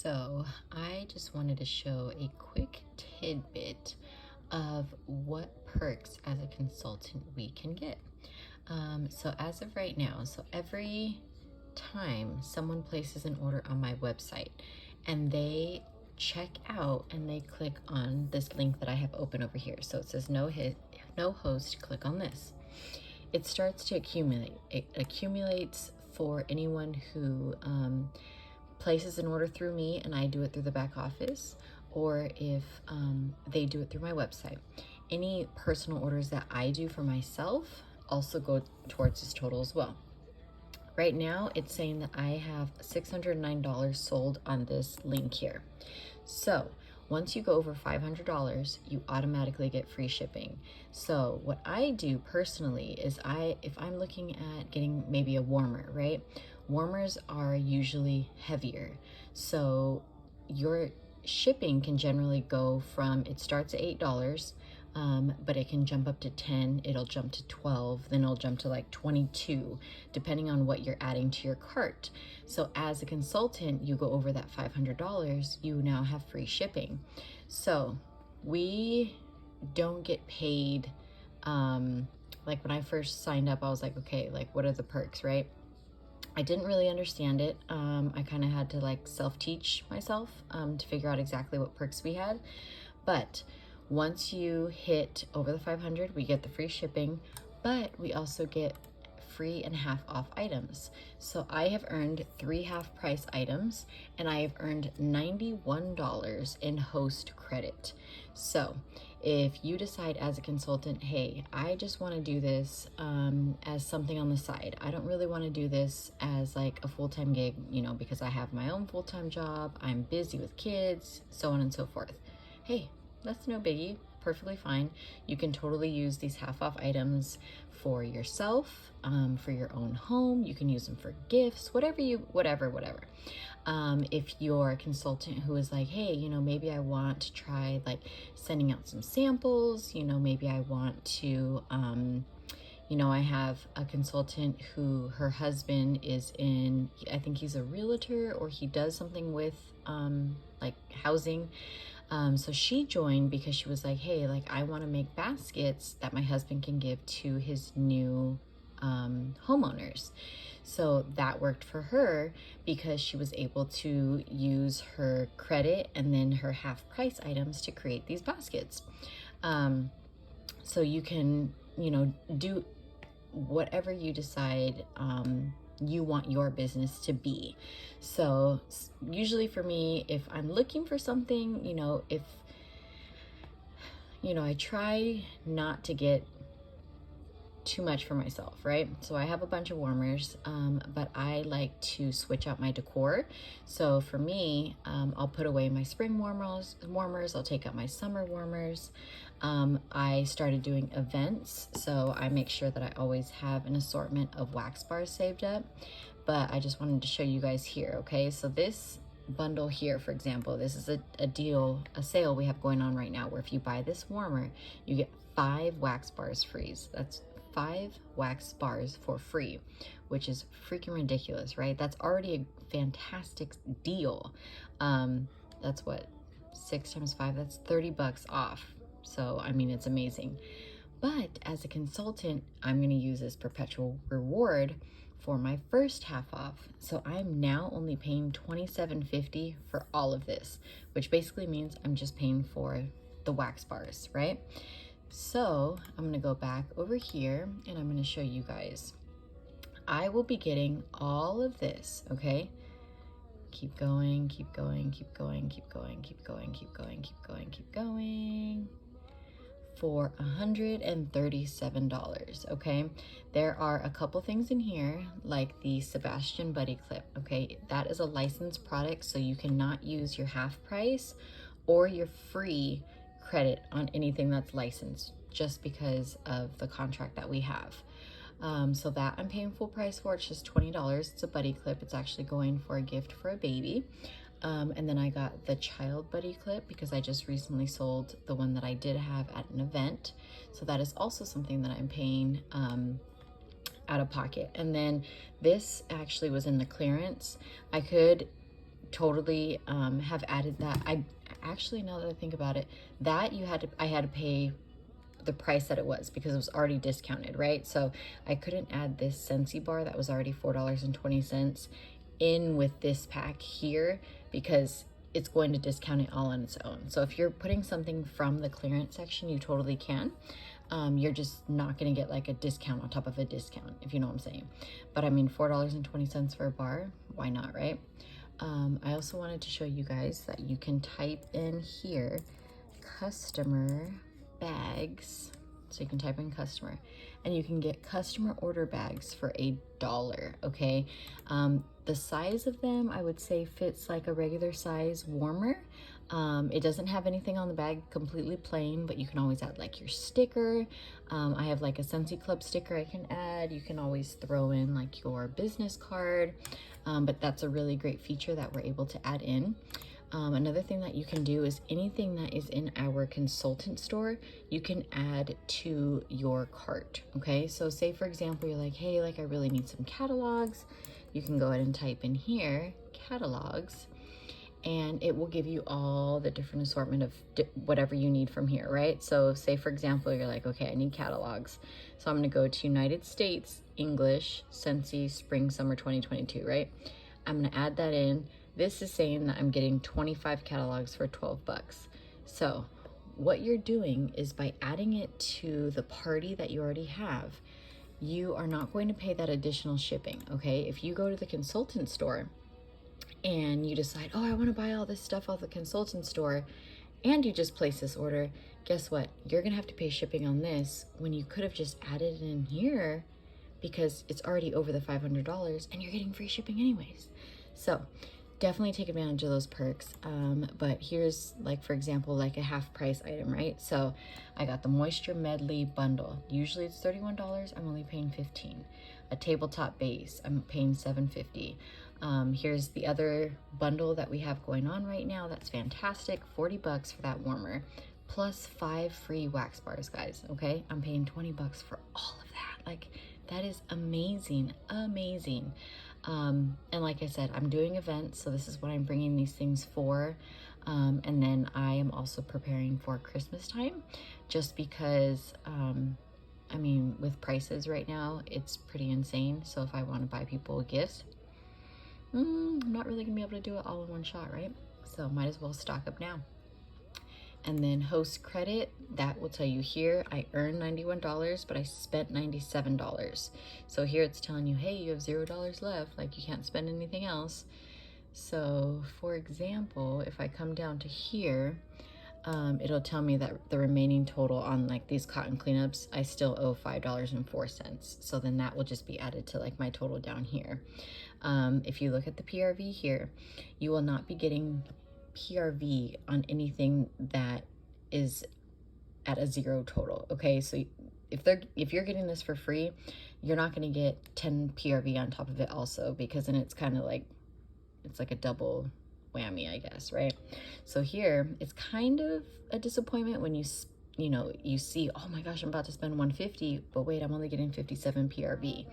So I just wanted to show a quick tidbit of what perks as a consultant we can get. So as of right now, so every time someone places an order on my website and they check out and they click on this link that I have open over here. So it says no host, click on this. It starts to accumulate. It accumulates for anyone who places an order through me and I do it through the back office, or if they do it through my website. Any personal orders that I do for myself also go towards this total as well. Right now, it's saying that I have $609 sold on this link here. So once you go over $500, you automatically get free shipping. So what I do personally is if I'm looking at getting maybe a warmer, right? Warmers are usually heavier. So your shipping can generally go from, it starts at $8, but it can jump up to 10, it'll jump to 12, then it'll jump to like 22, depending on what you're adding to your cart. So as a consultant, you go over that $500, you now have free shipping. So we don't get paid. Like when I first signed up, I was like, okay, like what are the perks, right? I didn't really understand it. I kind of had to like self-teach myself to figure out exactly what perks we had. But once you hit over the 500, we get the free shipping, but we also get free and half off items. So I have earned 3 half price items and I have earned $91 in host credit. So if you decide as a consultant, hey, I just want to do this as something on the side. I don't really want to do this as like a full-time gig, you know, because I have my own full-time job, I'm busy with kids, so on and so forth. Hey, that's no biggie, perfectly fine. You can totally use these half off items for yourself, for your own home. You can use them for gifts, whatever. If you're a consultant who is like, hey, you know, maybe I want to try like sending out some samples, you know, maybe I want to, you know, I have a consultant who her husband is in, I think he's a realtor or he does something with like housing. So she joined because she was like, hey, like I want to make baskets that my husband can give to his new homeowners. So that worked for her because she was able to use her credit and then her half price items to create these baskets. So you can, you know, do whatever you decide you want your business to be. So usually for me, if I'm looking for something, you know, if, you know, I try not to get too much for myself, right? So I have a bunch of warmers, but I like to switch out my decor. So for me, I'll put away my spring warmers, I'll take out my summer warmers. I started doing events, so I make sure that I always have an assortment of wax bars saved up, but I just wanted to show you guys here, okay? So this bundle here, for example, this is a sale we have going on right now, where if you buy this warmer, you get 5 wax bars free. That's 5 wax bars for free, which is freaking ridiculous, right? That's already a fantastic deal. That's what, 6 times 5, that's $30 off. So, I mean, it's amazing. But as a consultant, I'm going to use this perpetual reward for my first half off. So I'm now only paying $27.50 for all of this, which basically means I'm just paying for the wax bars, right? So I'm going to go back over here and I'm going to show you guys. I will be getting all of this, okay? Keep going, keep going, keep going, keep going, keep going, keep going, keep going, keep going. For $137, okay? There are a couple things in here, like the Sebastian Buddy Clip, okay? That is a licensed product, so you cannot use your half price or your free credit on anything that's licensed, just because of the contract that we have. So that I'm paying full price for. It's just $20. It's a buddy clip. It's actually going for a gift for a baby. And then I got the child buddy clip because I just recently sold the one that I did have at an event. So that is also something that I'm paying out of pocket. And then this actually was in the clearance. I could totally have added that. I actually, now that I think about it, that I had to pay the price that it was because it was already discounted, right? So I couldn't add this Scentsy bar that was already $4.20 in with this pack here because it's going to discount it all on its own. So if you're putting something from the clearance section, you totally can. You're just not going to get like a discount on top of a discount, if you know what I'm saying. But I mean, $4.20 for a bar, why not, right? I also wanted to show you guys that you can type in here customer bags. So you can type in customer and you can get customer order bags for $1, okay? The size of them, I would say, fits like a regular size warmer. It doesn't have anything on the bag, completely plain, but you can always add like your sticker. I have like a Scentsy Club sticker I can add. You can always throw in like your business card, but that's a really great feature that we're able to add in. Another thing that you can do is anything that is in our consultant store, you can add to your cart, okay? So say for example, you're like, hey, like I really need some catalogs. You can go ahead and type in here, catalogs, and it will give you all the different assortment of whatever you need from here, right? So say for example, you're like, okay, I need catalogs. So I'm gonna go to United States, English, Scentsy, Spring, Summer 2022, right? I'm gonna add that in. This is saying that I'm getting 25 catalogs for 12 bucks. So what you're doing is by adding it to the party that you already have, you are not going to pay that additional shipping, okay? If you go to the consultant store and you decide, oh, I want to buy all this stuff off the consultant store, and you just place this order, guess what? You're gonna have to pay shipping on this when you could have just added it in here because it's already over the $500 and you're getting free shipping anyways. So definitely take advantage of those perks. But here's like, for example, like a half price item, right? So I got the Moisture Medley bundle. Usually it's $31, I'm only paying $15. A tabletop base, I'm paying $7.50. Here's the other bundle that we have going on right now. That's fantastic, 40 bucks for that warmer, plus 5 free wax bars, guys, okay? I'm paying 20 bucks for all of that. Like, that is amazing, amazing. And like I said, I'm doing events, so this is what I'm bringing these things for. And then I am also preparing for Christmas time, just because, I mean, with prices right now, it's pretty insane. So if I want to buy people gifts, I'm not really gonna be able to do it all in one shot, right? So might as well stock up now. And then host credit, that will tell you here, I earned $91, but I spent $97. So here it's telling you, hey, you have $0 left, like you can't spend anything else. So for example, if I come down to here, it'll tell me that the remaining total on like these cotton cleanups, I still owe $5.04. So then that will just be added to like my total down here. If you look at the PRV here, you will not be getting PRV on anything that is at a 0 total, okay? So if you're getting this for free, you're not going to get 10 PRV on top of it also, because then it's kind of like, it's like a double whammy, I guess, right? So here it's kind of a disappointment when you know, you see, oh my gosh, I'm about to spend $150, but wait, I'm only getting 57 PRV.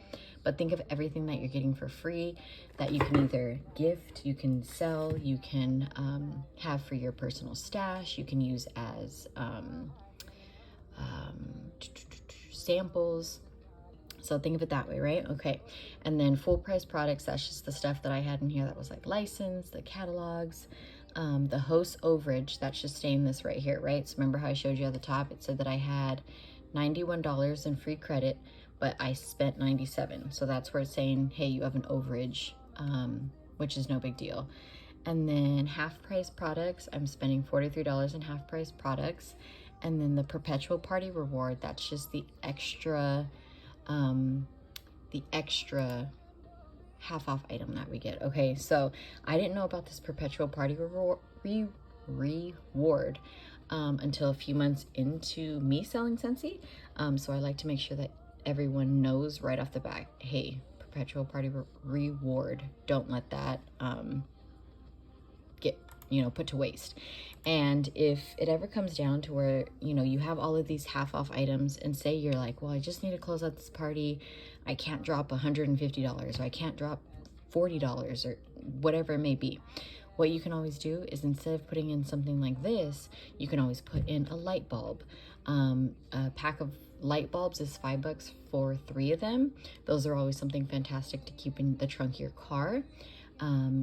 But think of everything that you're getting for free that you can either gift, you can sell, you can have for your personal stash, you can use as samples. So think of it that way, right? Okay. And then full price products, that's just the stuff that I had in here that was like licensed, the catalogs, the host overage, that's just staying this right here, right? So remember how I showed you at the top, it said that I had $91 in free credit, but I spent $97. So that's where it's saying, hey, you have an overage, which is no big deal. And then half price products, I'm spending $43 in half price products. And then the perpetual party reward, that's just the extra half off item that we get. Okay, so I didn't know about this perpetual party reward until a few months into me selling Scentsy. So I like to make sure that everyone knows right off the bat, hey, perpetual party reward, don't let that get, you know, put to waste. And if it ever comes down to where, you know, you have all of these half off items and say you're like, well, I just need to close out this party, I can't drop $150 or I can't drop $40 or whatever it may be. what you can always do is, instead of putting in something like this, you can always put in a light bulb. A pack of light bulbs is $5 for 3 of them. Those are always something fantastic to keep in the trunk of your car.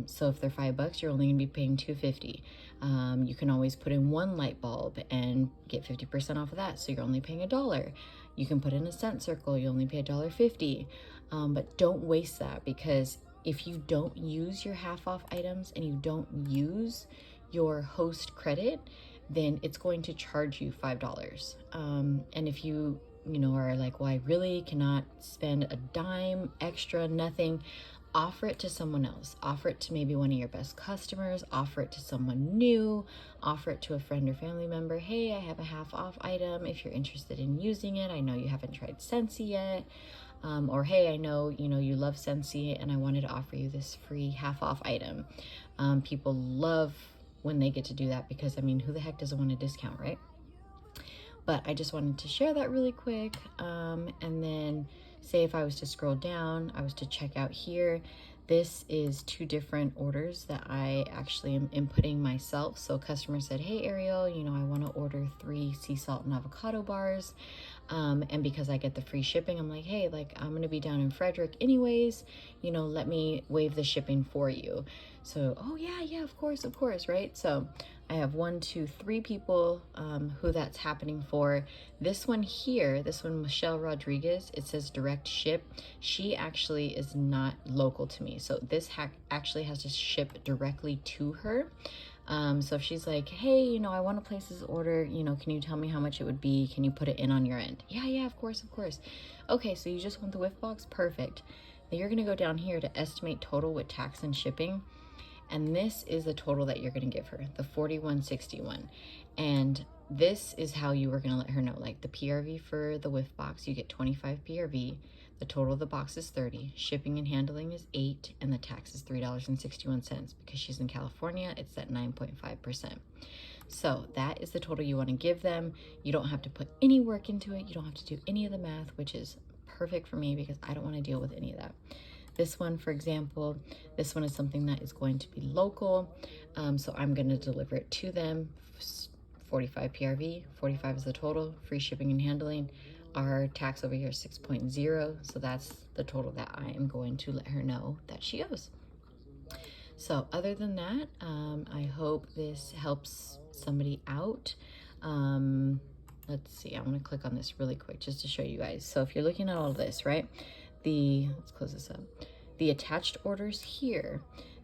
So if they're $5, you're only gonna be paying $2.50. You can always put in 1 light bulb and get 50% off of that, so you're only paying $1. You can put in a scent circle, you only pay $1.50. But don't waste that, because if you don't use your half off items and you don't use your host credit, then it's going to charge you $5. And if you are like, well, I really cannot spend a dime extra, nothing, offer it to someone else. Offer it to maybe one of your best customers, offer it to someone new, offer it to a friend or family member. Hey, I have a half off item if you're interested in using it. I know you haven't tried Scentsy yet. Or hey, I know you love Scentsy and I wanted to offer you this free half off item. People love when they get to do that, because I mean, who the heck doesn't want a discount, right? But I just wanted to share that really quick. And then say if I was to scroll down, I was to check out here, this is 2 different orders that I actually am inputting myself. So a customer said, hey Ariel, I want to order 3 sea salt and avocado bars. And because I get the free shipping, I'm like, hey, like I'm going to be down in Frederick anyways, let me waive the shipping for you. So, oh yeah, of course, right? So I have 1, 2, 3 people who that's happening for. This one here, Michelle Rodriguez, it says direct ship. She actually is not local to me. So this actually has to ship directly to her. So if she's like, hey, I want to place this order, can you tell me how much it would be? Can you put it in on your end? Yeah, of course. Okay, so you just want the whiff box? Perfect. Now you're going to go down here to estimate total with tax and shipping. And this is the total that you're going to give her, the $41.61. And this is how you were going to let her know, like the PRV for the whiff box, you get 25 PRV. The total of the box is 30. Shipping and handling is 8, and the tax is $3.61. Because she's in California, it's at 9.5%. So that is the total you want to give them. You don't have to put any work into it. You don't have to do any of the math, which is perfect for me because I don't want to deal with any of that. This one, for example, this one is something that is going to be local. So I'm going to deliver it to them. 45 PRV, 45 is the total, free shipping and handling. Our tax over here is 6.0, so that's the total that I am going to let her know that she owes. So other than that, I hope this helps somebody out. Let's see, I'm going to click on this really quick just to show you guys. So if you're looking at all of this, right? Let's close this up. The attached orders here,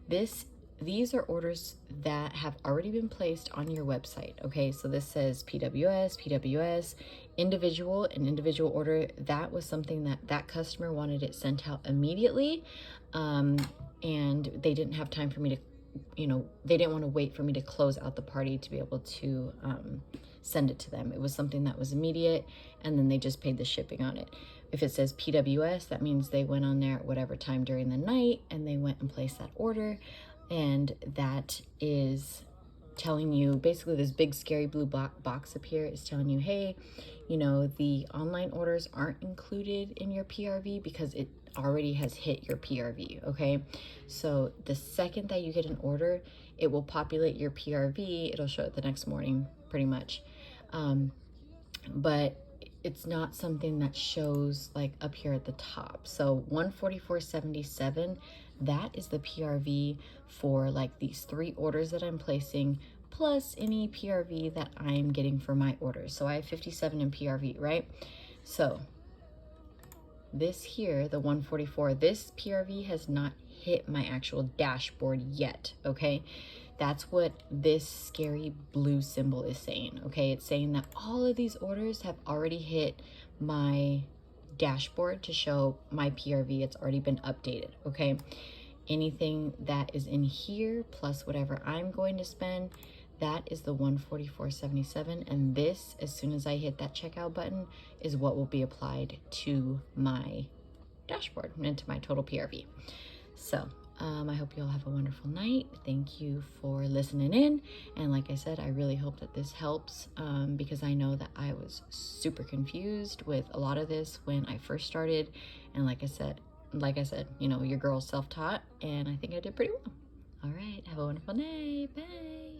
these are orders that have already been placed on your website. Okay, so this says PWS, individual, an individual order. That was something that customer wanted it sent out immediately. And they didn't have time for me to, they didn't want to wait for me to close out the party to be able to send it to them. It was something that was immediate, and then they just paid the shipping on it. If it says PWS, that means they went on there at whatever time during the night and they went and placed that order. And that is telling you, basically this big scary blue box up here is telling you, hey, the online orders aren't included in your PRV because it already has hit your PRV, okay? So the second that you get an order, it will populate your PRV. It'll show it the next morning, pretty much. But it's not something that shows like up here at the top. So 144.77, that is the PRV for like these 3 orders that I'm placing, plus any PRV that I'm getting for my orders. So I have 57 in PRV, right? So this here, the 144, this PRV has not hit my actual dashboard yet, okay? That's what this scary blue symbol is saying, okay? It's saying that all of these orders have already hit my dashboard to show my PRV. It's already been updated, okay? Anything that is in here plus whatever I'm going to spend, that is the 144.77. And this, as soon as I hit that checkout button, is what will be applied to my dashboard and to my total PRV. So I hope you all have a wonderful night. Thank you for listening in. And like I said, I really hope that this helps because I know that I was super confused with a lot of this when I first started. And like I said, your girl's self-taught, and I think I did pretty well. All right, have a wonderful day. Bye.